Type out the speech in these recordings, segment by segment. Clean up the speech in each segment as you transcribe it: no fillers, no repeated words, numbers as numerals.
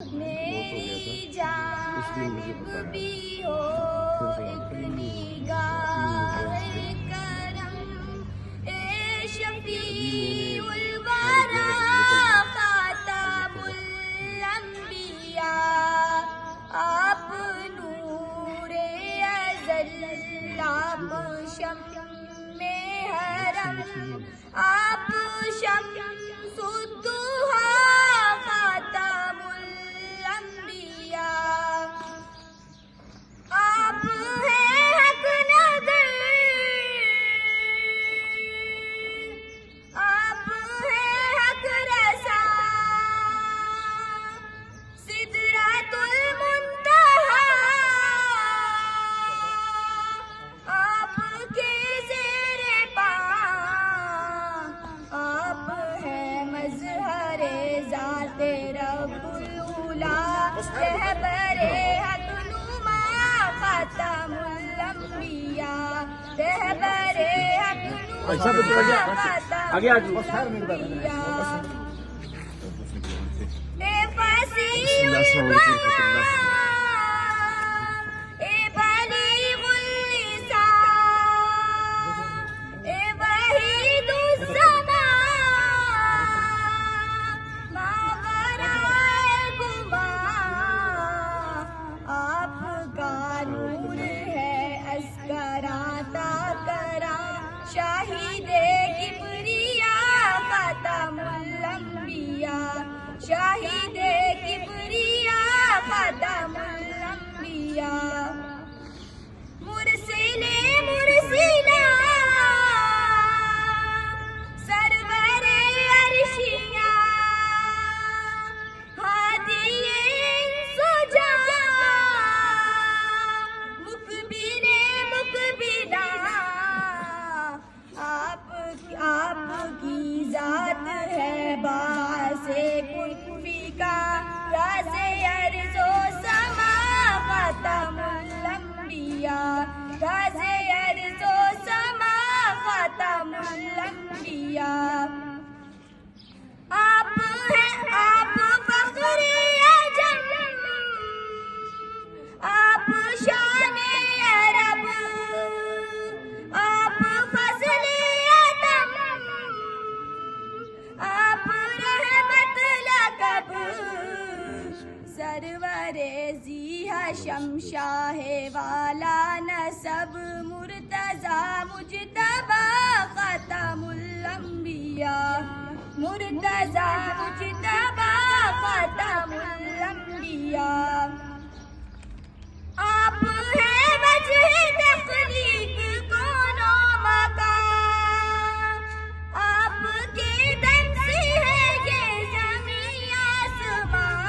मेरी जान भी हो एक निगाह करम, ए शफीउल वरा खातमुल अंबिया। आप नूरे अज़ल, आप शम्मे हरम, आप शम्सुद्दुहा खातमुल अंबिया। आप हैं हक नज़र, आप हैं हक रसा, सिदरतुल मुंतहा आपके ज़ेरे पां। आप हैं मज़हरे ज़ाते रब्बुल उला, रहबरे हक नुमा खातमुल अंबिया, रहबरे हक नुमा खातमुल अंबिया। ए फसीह शाहिदे किबरिया खातमुल अंबिया, शाहिदे किबरिया खातमुल अंबिया। मुरसिले मुरसिला सरवरे अर्शिया, हादिये इंसुजा मुकबिले मुकबिला। आपकी ज़ात है बासे कुनफी का, राज़े अर्ज़ो समा खातमुल अंबिया, राज़े अर्ज़ो समा खातमुल अंबिया। आप हैं आप फ़ख्रे अजम, आप शाने अरब, आप फज़ले अदम, आप रहमत लक़ब, सरवरे ज़ी हशम शाहे वाला नसब, मुर्तज़ा मुजतबा खातमुल अंबिया, मुर्तज़ा मुजतबा खातमुल अंबिया। आप हैं वजह तख़लीक़ कौनो मकान, आपके दम से है ये ज़मीं आसमां।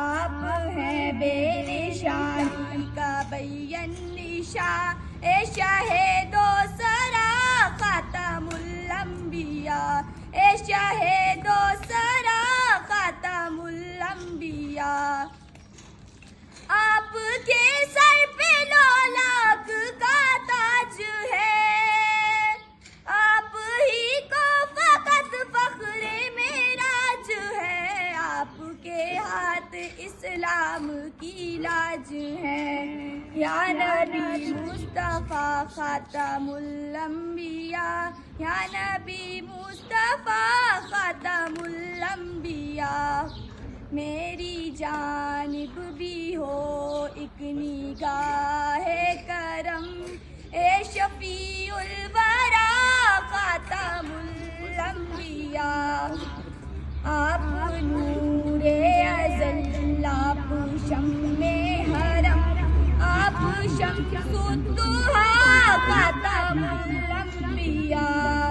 आप हैं बेनिशानी का बैन निशा, ए शाहिदो सरा खातमुल अंबिया, ए शाहिदो सरा खातमुल अंबिया। आपके सर पे लौलाक का ताज है, आप ही को फकत फख्रे मेराज है। आपके हाथ इस्लाम की लाज है, या नबी मुस्तफ़ा खातमुल अंबिया, या नबी मुस्तफ़ा खातमुल अंबिया। मेरी जानिब भी हो एक निगाह करम, ए शफीउल वरा खातमुल अंबिया। आप नूरे अज़ल, आप शम्मे हरम, आप शम्सुद्दुहा खातमुल अंबिया।